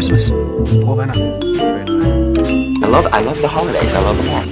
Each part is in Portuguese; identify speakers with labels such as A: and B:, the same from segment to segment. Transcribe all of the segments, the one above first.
A: Christmas. Frohe Weihnachten.
B: I love the holidays. I love them all.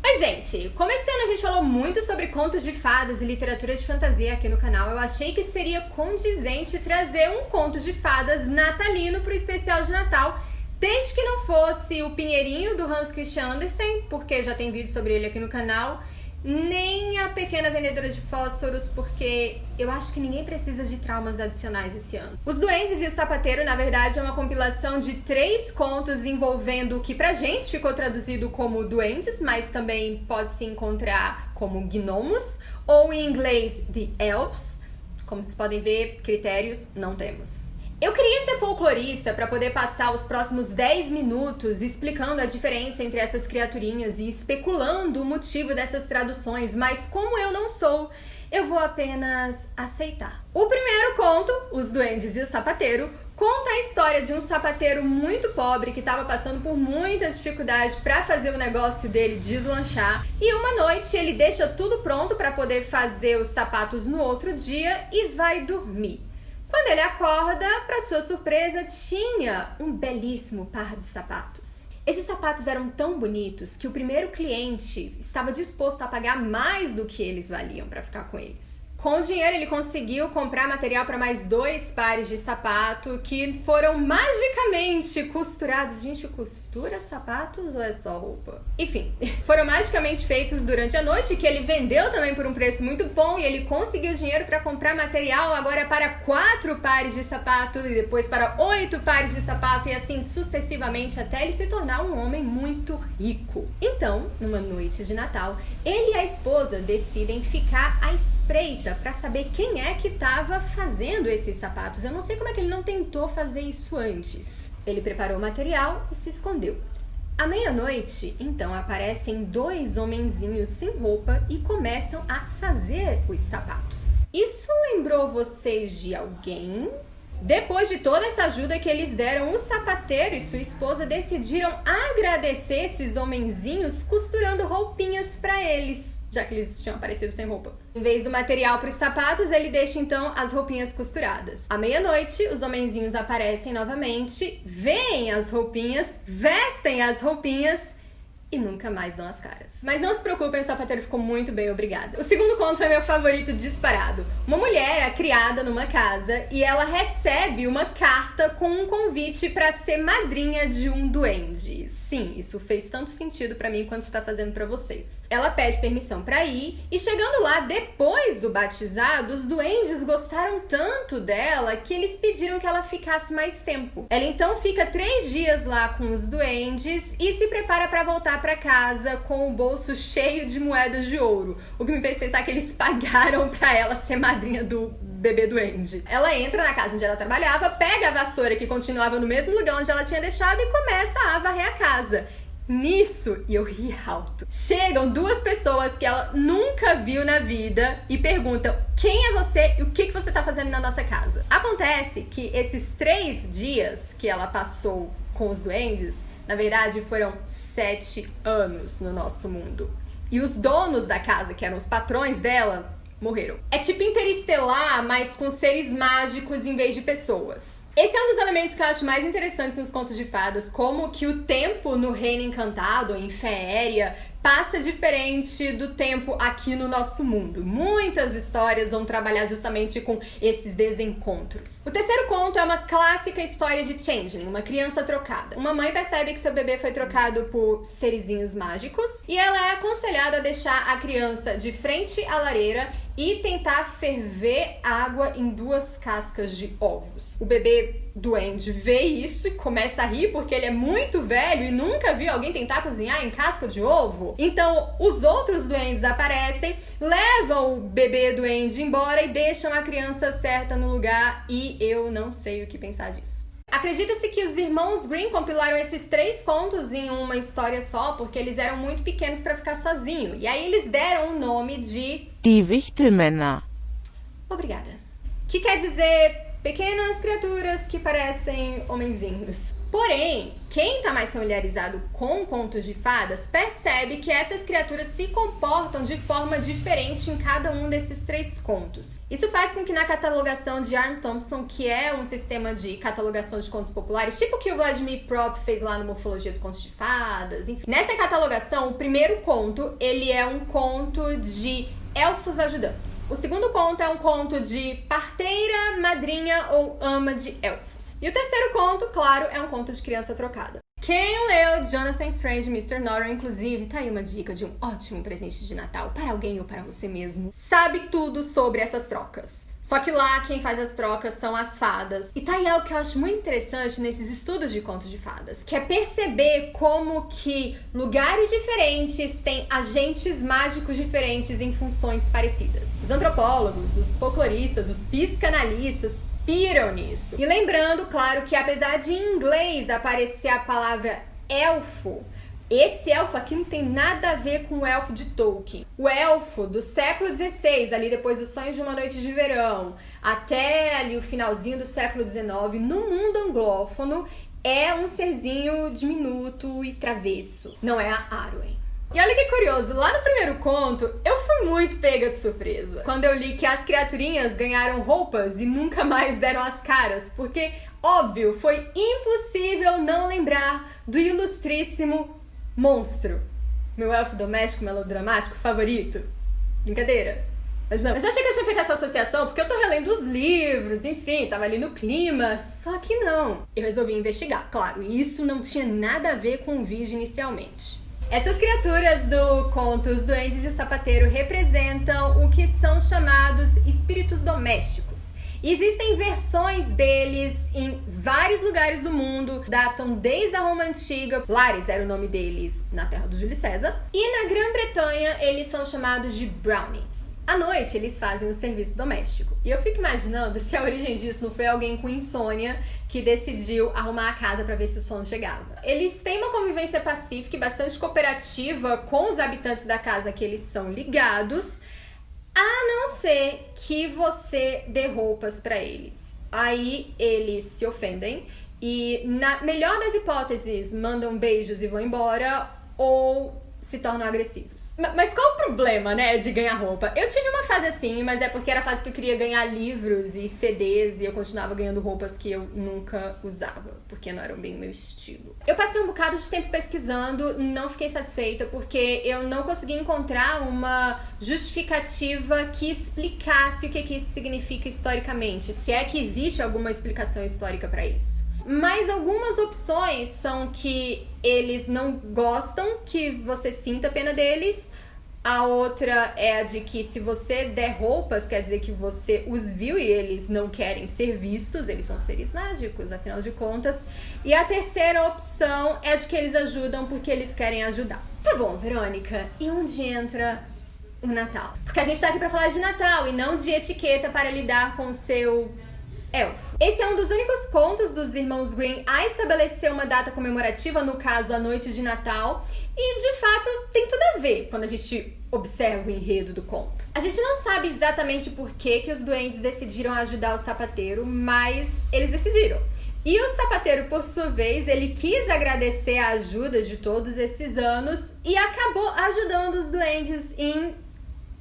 C: Oi, gente! Como esse ano a gente falou muito sobre contos de fadas e literatura de fantasia aqui no canal, eu achei que seria condizente trazer um conto de fadas natalino pro especial de Natal, desde que não fosse o Pinheirinho do Hans Christian Andersen, porque já tem vídeo sobre ele aqui no canal, nem a Pequena Vendedora de Fósforos, porque eu acho que ninguém precisa de traumas adicionais esse ano. Os Duendes e o Sapateiro, na verdade, é uma compilação de 3 contos envolvendo o que pra gente ficou traduzido como duendes, mas também pode se encontrar como gnomos, ou em inglês The Elves. Como vocês podem ver, critérios não temos. Eu queria ser folclorista para poder passar os próximos 10 minutos explicando a diferença entre essas criaturinhas e especulando o motivo dessas traduções, mas como eu não sou, eu vou apenas aceitar. O primeiro conto, Os Duendes e o Sapateiro, conta a história de um sapateiro muito pobre que estava passando por muita dificuldade para fazer o negócio dele deslanchar, e uma noite ele deixa tudo pronto para poder fazer os sapatos no outro dia e vai dormir. Quando ele acorda, para sua surpresa, tinha um belíssimo par de sapatos. Esses sapatos eram tão bonitos que o primeiro cliente estava disposto a pagar mais do que eles valiam para ficar com eles. Com o dinheiro, ele conseguiu comprar material para mais 2 pares de sapato que foram magicamente costurados. Gente, costura sapatos ou é só roupa? Enfim, foram magicamente feitos durante a noite, que ele vendeu também por um preço muito bom e ele conseguiu dinheiro para comprar material agora para 4 pares de sapato e depois para 8 pares de sapato e assim sucessivamente até ele se tornar um homem muito rico. Então, numa noite de Natal, ele e a esposa decidem ficar à espreita para saber quem é que estava fazendo esses sapatos. Eu não sei como é que ele não tentou fazer isso antes. Ele preparou o material e se escondeu. À meia-noite, então, aparecem 2 homenzinhos sem roupa e começam a fazer os sapatos. Isso lembrou vocês de alguém? Depois de toda essa ajuda que eles deram, o sapateiro e sua esposa decidiram agradecer esses homenzinhos costurando roupinhas para eles, já que eles tinham aparecido sem roupa. Em vez do material para os sapatos, ele deixa então as roupinhas costuradas. À meia-noite, os homenzinhos aparecem novamente, veem as roupinhas, vestem as roupinhas e nunca mais dão as caras. Mas não se preocupem, o sapateiro ficou muito bem, obrigada. O segundo conto foi meu favorito disparado. Uma mulher é criada numa casa e ela recebe uma carta com um convite para ser madrinha de um duende. Sim, isso fez tanto sentido para mim quanto está fazendo para vocês. Ela pede permissão para ir e chegando lá, depois do batizado, os duendes gostaram tanto dela que eles pediram que ela ficasse mais tempo. Ela então fica 3 dias lá com os duendes e se prepara para voltar para casa com o bolso cheio de moedas de ouro, o que me fez pensar que eles pagaram para ela ser madrinha do bebê duende. Ela entra na casa onde ela trabalhava, pega a vassoura que continuava no mesmo lugar onde ela tinha deixado e começa a varrer a casa. Nisso, e eu ri alto, chegam 2 pessoas que ela nunca viu na vida e perguntam: quem é você e o que você tá fazendo na nossa casa? Acontece que esses 3 dias que ela passou com os duendes, na verdade, foram 7 anos no nosso mundo. E os donos da casa, que eram os patrões dela, morreram. É tipo Interestelar, mas com seres mágicos em vez de pessoas. Esse é um dos elementos que eu acho mais interessantes nos contos de fadas, como que o tempo no Reino Encantado, em Féeria, passa diferente do tempo aqui no nosso mundo. Muitas histórias vão trabalhar justamente com esses desencontros. O terceiro conto é uma clássica história de Changeling, uma criança trocada. Uma mãe percebe que seu bebê foi trocado por serizinhos mágicos e ela é aconselhada a deixar a criança de frente à lareira e tentar ferver água em 2 cascas de ovos. O bebê duende vê isso e começa a rir porque ele é muito velho e nunca viu alguém tentar cozinhar em casca de ovo. Então os outros duendes aparecem, levam o bebê duende embora e deixam a criança certa no lugar, e eu não sei o que pensar disso. Acredita-se que os irmãos Grimm compilaram esses 3 contos em uma história só porque eles eram muito pequenos para ficar sozinhos. E aí eles deram o nome de
D: Die Wichtelmänner.
C: Obrigada. Que quer dizer Pequenas criaturas que parecem homenzinhos. Porém, quem tá mais familiarizado com contos de fadas percebe que essas criaturas se comportam de forma diferente em cada um desses 3 contos. Isso faz com que na catalogação de Aaron Thompson, que é um sistema de catalogação de contos populares, tipo o que o Vladimir Prop fez lá no Morfologia dos Contos de Fadas, enfim. Nessa catalogação, o primeiro conto, ele é um conto de elfos ajudantes. O segundo conto é um conto de parteira, madrinha ou ama de elfos. E o terceiro conto, claro, é um conto de criança trocada. Quem leu Jonathan Strange e Mr. Norrell, inclusive, tá aí uma dica de um ótimo presente de Natal para alguém ou para você mesmo, sabe tudo sobre essas trocas. Só que lá quem faz as trocas são as fadas. E tá aí algo que eu acho muito interessante nesses estudos de contos de fadas, que é perceber como que lugares diferentes têm agentes mágicos diferentes em funções parecidas. Os antropólogos, os folcloristas, os psicanalistas piram nisso. E lembrando, claro, que apesar de em inglês aparecer a palavra elfo, esse elfo aqui não tem nada a ver com o elfo de Tolkien. O elfo do século XVI, ali depois dos Sonhos de uma Noite de Verão, até ali o finalzinho do século XIX, no mundo anglófono, é um serzinho diminuto e travesso. Não é a Arwen. E olha que curioso, lá no primeiro conto, eu fui muito pega de surpresa quando eu li que as criaturinhas ganharam roupas e nunca mais deram as caras, porque, óbvio, foi impossível não lembrar do ilustríssimo Monstro, meu elfo doméstico melodramático favorito. Brincadeira. Mas não. Mas eu achei que eu tinha feito essa associação porque eu tô relendo os livros, enfim, tava ali no clima. Só que não. Eu resolvi investigar, claro, e isso não tinha nada a ver com o vídeo inicialmente. Essas criaturas do conto Os Duendes e o Sapateiro representam o que são chamados espíritos domésticos. Existem versões deles em vários lugares do mundo, datam desde a Roma Antiga, Lares era o nome deles na terra do Júlio César, e na Grã-Bretanha eles são chamados de brownies. À noite eles fazem o serviço doméstico. E eu fico imaginando se a origem disso não foi alguém com insônia que decidiu arrumar a casa para ver se o sono chegava. Eles têm uma convivência pacífica e bastante cooperativa com os habitantes da casa que eles são ligados, a não ser que você dê roupas pra eles. Aí eles se ofendem e, na melhor das hipóteses, mandam beijos e vão embora ou se tornam agressivos. Mas qual o problema, né, de ganhar roupa? Eu tive uma fase assim, mas é porque era a fase que eu queria ganhar livros e CDs e eu continuava ganhando roupas que eu nunca usava, porque não eram bem meu estilo. Eu passei um bocado de tempo pesquisando, não fiquei satisfeita porque eu não consegui encontrar uma justificativa que explicasse o que isso significa historicamente, se é que existe alguma explicação histórica para isso. Mas algumas opções são que eles não gostam que você sinta pena deles. A outra é a de que se você der roupas, quer dizer que você os viu e eles não querem ser vistos, eles são seres mágicos, afinal de contas. E a terceira opção é de que eles ajudam porque eles querem ajudar. Tá bom, Verônica, e onde entra o Natal? Porque a gente tá aqui pra falar de Natal e não de etiqueta para lidar com o seu elfo. Esse é um dos únicos contos dos irmãos Grimm a estabelecer uma data comemorativa, no caso, a noite de Natal, e de fato tem tudo a ver quando a gente observa o enredo do conto. A gente não sabe exatamente por que os duendes decidiram ajudar o sapateiro, mas eles decidiram. E o sapateiro, por sua vez, ele quis agradecer a ajuda de todos esses anos e acabou ajudando os duendes em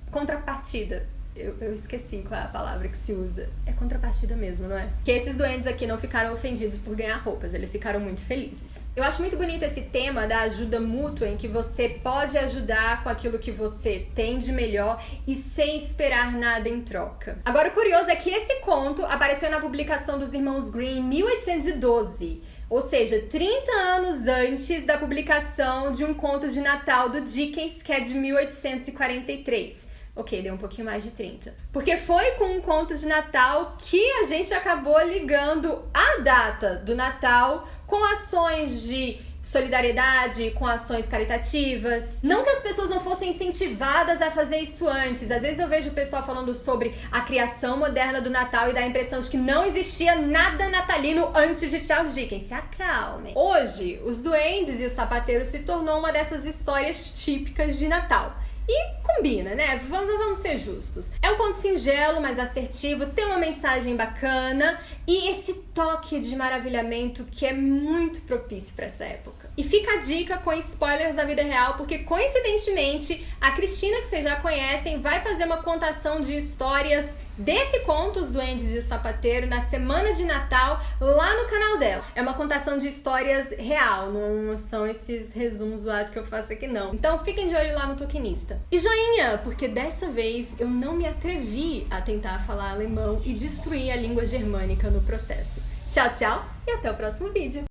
C: contrapartida. Eu esqueci qual é a palavra que se usa. É contrapartida mesmo, não é? Que esses duendes aqui não ficaram ofendidos por ganhar roupas, eles ficaram muito felizes. Eu acho muito bonito esse tema da ajuda mútua, em que você pode ajudar com aquilo que você tem de melhor e sem esperar nada em troca. Agora, o curioso é que esse conto apareceu na publicação dos irmãos Grimm em 1812. Ou seja, 30 anos antes da publicação de Um Conto de Natal do Dickens, que é de 1843. Ok, deu um pouquinho mais de 30. Porque foi com Um Conto de Natal que a gente acabou ligando a data do Natal com ações de solidariedade, com ações caritativas. Não que as pessoas não fossem incentivadas a fazer isso antes. Às vezes eu vejo o pessoal falando sobre a criação moderna do Natal e dá a impressão de que não existia nada natalino antes de Charles Dickens. Se acalmem. Hoje, Os Duendes e o Sapateiro se tornou uma dessas histórias típicas de Natal. E combina, né? Vamos ser justos. É um conto singelo, mas assertivo, tem uma mensagem bacana e esse toque de maravilhamento que é muito propício para essa época. E fica a dica com spoilers da vida real, porque coincidentemente a Cristina, que vocês já conhecem, vai fazer uma contação de histórias desse conto, Os Duendes e o Sapateiro, na semana de Natal, lá no canal dela. É uma contação de histórias real, não são esses resumos zoados que eu faço aqui não. Então fiquem de olho lá no Tokenista. E joinha, porque dessa vez eu não me atrevi a tentar falar alemão e destruir a língua germânica no processo. Tchau, tchau e até o próximo vídeo!